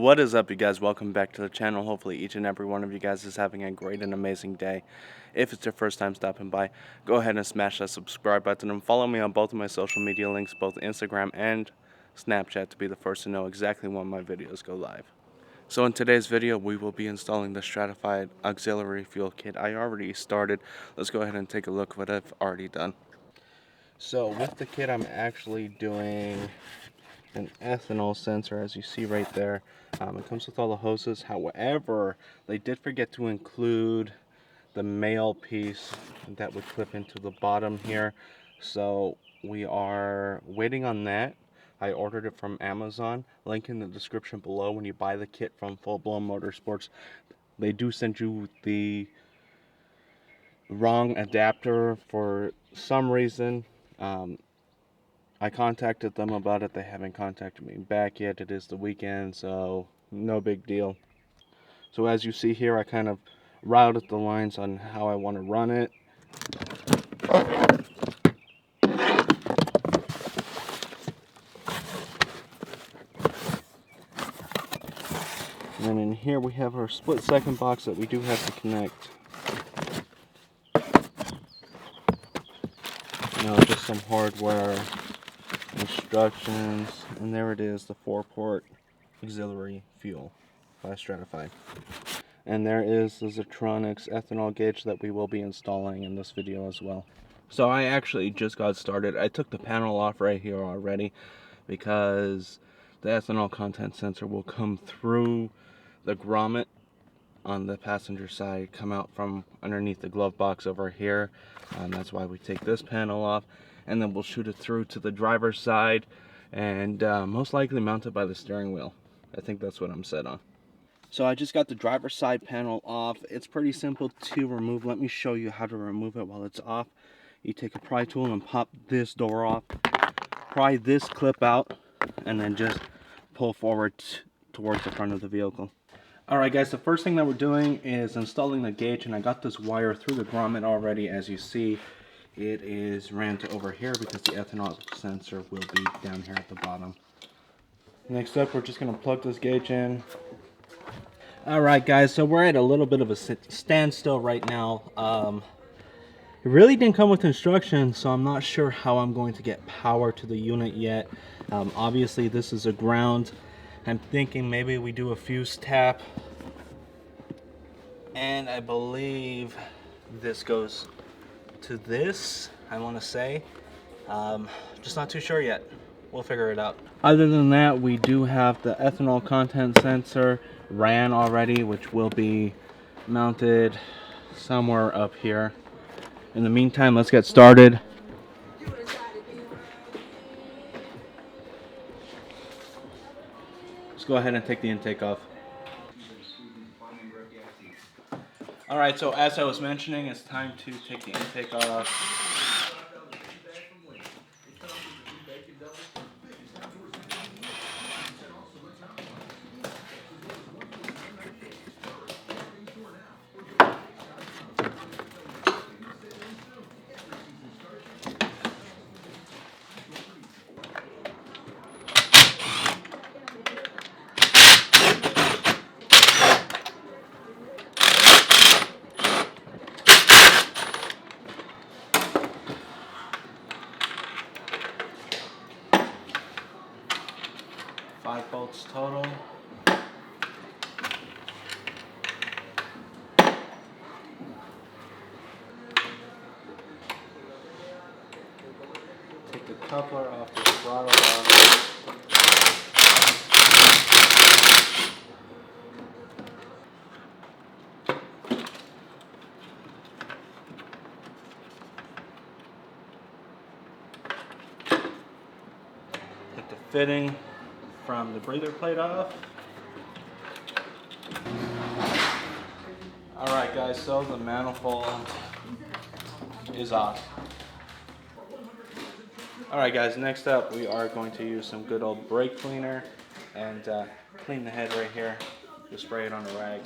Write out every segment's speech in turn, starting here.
What is up, you guys? Welcome back to the channel. Hopefully each and every one of you guys is having a great and amazing day. If it's your first time stopping by, go ahead and smash that subscribe button and follow me on both of my social media links, both Instagram and Snapchat, to be the first to know exactly when my videos go live. So in today's video, we will be installing the Stratified Auxiliary Fuel Kit. I already started. Let's go ahead and take a look at what I've already done. So with the kit, I'm actually doing an ethanol sensor, as you see right there. It comes with all the hoses. However, they did forget to include the Mele piece that would clip into the bottom here. So we are waiting on that. I ordered it from Amazon. Link in the description below. When you buy the kit from Full Blown Motorsports, they do send you the wrong adapter for some reason. I contacted them about it. They haven't contacted me back yet. It is the weekend, so no big deal. So as you see here, I kind of routed the lines on how I want to run it. And then in here we have our split second box that we do have to connect. Now just some hardware instructions, and there it is, the 4-port auxiliary fuel by Stratified. And there is the Zeitronix ethanol gauge that we will be installing in this video as well. So I actually just got started. I took the panel off right here already because the ethanol content sensor will come through the grommet on the passenger side, come out from underneath the glove box over here. That's why we take this panel off, and then we'll shoot it through to the driver's side and most likely mount it by the steering wheel. I think that's what I'm set on. So I just got the driver's side panel off. It's pretty simple to remove. Let me show you how to remove it while it's off. You take a pry tool and pop this door off, pry this clip out, and then just pull forward towards the front of the vehicle. Alright guys, the first thing that we're doing is installing the gauge, and I got this wire through the grommet already. As you see, it is ran to over here because the ethanol sensor will be down here at the bottom. Next up, we're just going to plug this gauge in. Alright guys, so we're at a little bit of a standstill right now. It really didn't come with instructions, so I'm not sure how I'm going to get power to the unit yet. Obviously this is a ground. I'm thinking maybe we do a fuse tap, and I believe this goes to this, I want to say. Just not too sure yet. We'll figure it out. Other than that, we do have the ethanol content sensor ran already, which will be mounted somewhere up here. In the meantime, let's get started. Let's go ahead and take the intake off. Alright, so as I was mentioning, it's time to take the intake off. Five bolts total. Take the coupler off the throttle bar. Take the fitting from the breather plate off. Alright guys, so the manifold is off. Alright guys, next up we are going to use some good old brake cleaner and clean the head right here. Just spray it on a rag.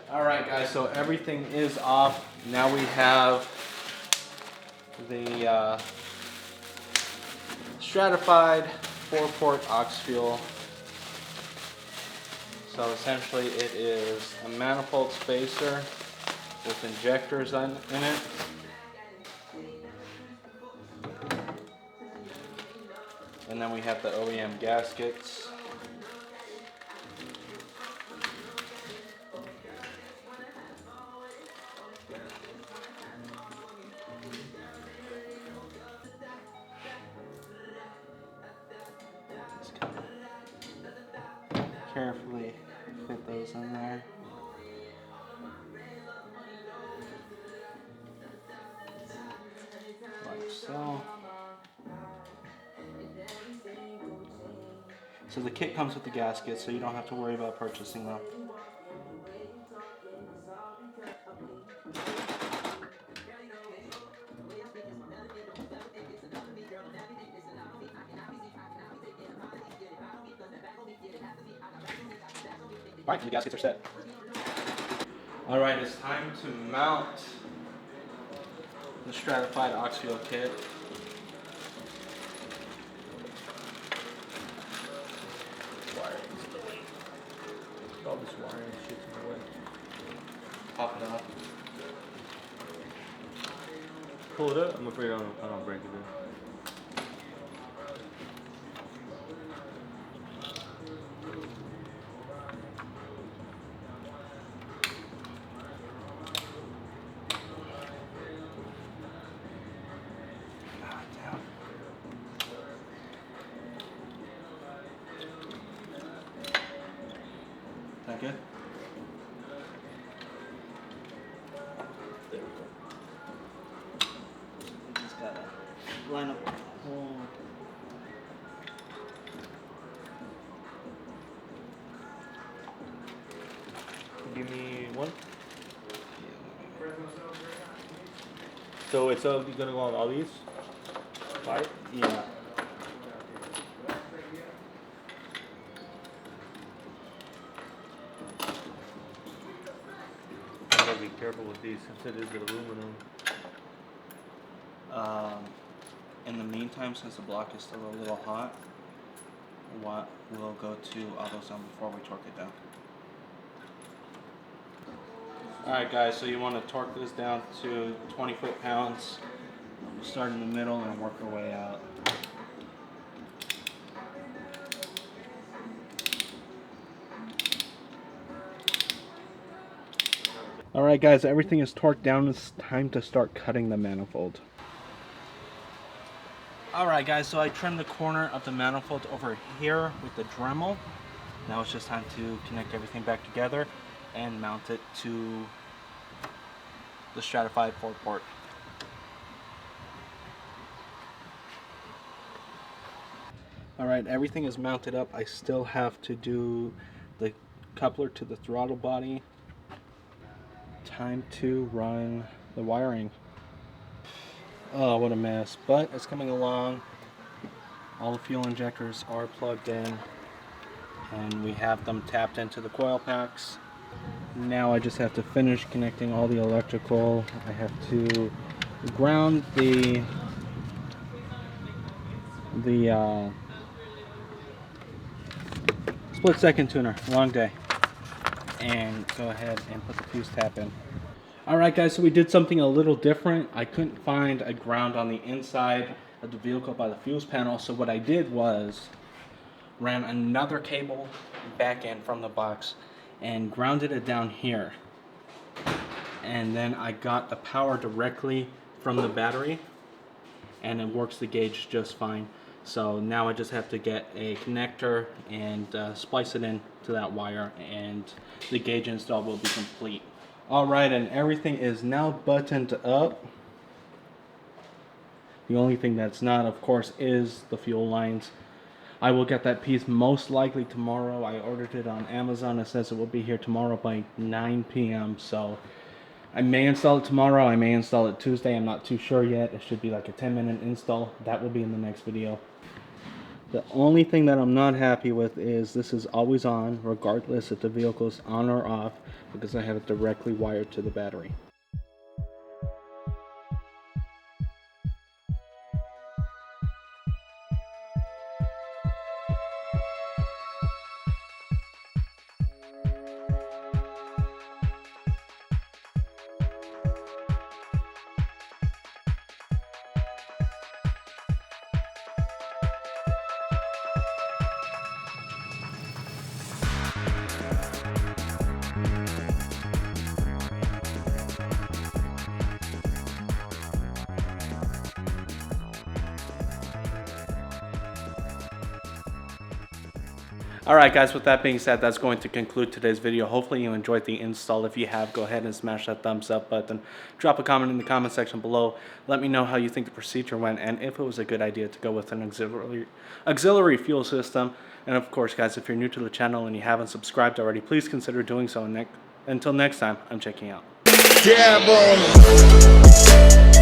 Alright guys, so everything is off. Now we have the Stratified 4-port aux fuel. So essentially it is a manifold spacer with injectors in it. And then we have the OEM gaskets. Carefully fit those in there. Like so. So the kit comes with the gaskets, so you don't have to worry about purchasing them. Alright, the gaskets are set. Alright, it's time to mount the Stratified Aux Fuel kit. All this wiring shit's in the way. Pop it up. Pull it up. I'm afraid I don't break it in. That good? There we go. We just gotta line up the whole. Give me one. So it's gonna go on all these? 5? Yeah. I gotta be careful with these since it is aluminum. In the meantime, since the block is still a little hot, we'll go to AutoZone before we torque it down. Alright guys, so you want to torque this down to 20 foot-pounds. Start in the middle and work our way out. Alright guys, everything is torqued down. It's time to start cutting the manifold. Alright guys, so I trimmed the corner of the manifold over here with the Dremel. Now it's just time to connect everything back together and mount it to the Stratified 4-port. Alright, everything is mounted up. I still have to do the coupler to the throttle body. Time to run the wiring. Oh, what a mess, but it's coming along. All the fuel injectors are plugged in and we have them tapped into the coil packs. Now I just have to finish connecting all the electrical. I have to ground the split second tuner, long day, and go ahead and put the fuse tap in. Alright guys, so we did something a little different. I couldn't find a ground on the inside of the vehicle by the fuse panel, so what I did was ran another cable back in from the box and grounded it down here. And then I got the power directly from the battery and it works the gauge just fine. So now I just have to get a connector and splice it in to that wire and the gauge install will be complete. Alright, and everything is now buttoned up. The only thing that's not, of course, is the fuel lines. I will get that piece most likely tomorrow. I ordered it on Amazon. It says it will be here tomorrow by 9 p.m. So I may install it tomorrow. I may install it Tuesday. I'm not too sure yet. It should be like a 10-minute install. That will be in the next video. The only thing that I'm not happy with is this is always on, regardless if the vehicle is on or off, because I have it directly wired to the battery. Alright guys, with that being said, that's going to conclude today's video. Hopefully you enjoyed the install. If you have, go ahead and smash that thumbs up button. Drop a comment in the comment section below. Let me know how you think the procedure went and if it was a good idea to go with an auxiliary fuel system. And of course guys, if you're new to the channel and you haven't subscribed already, please consider doing so. Until next time, I'm checking out. Yeah, boy.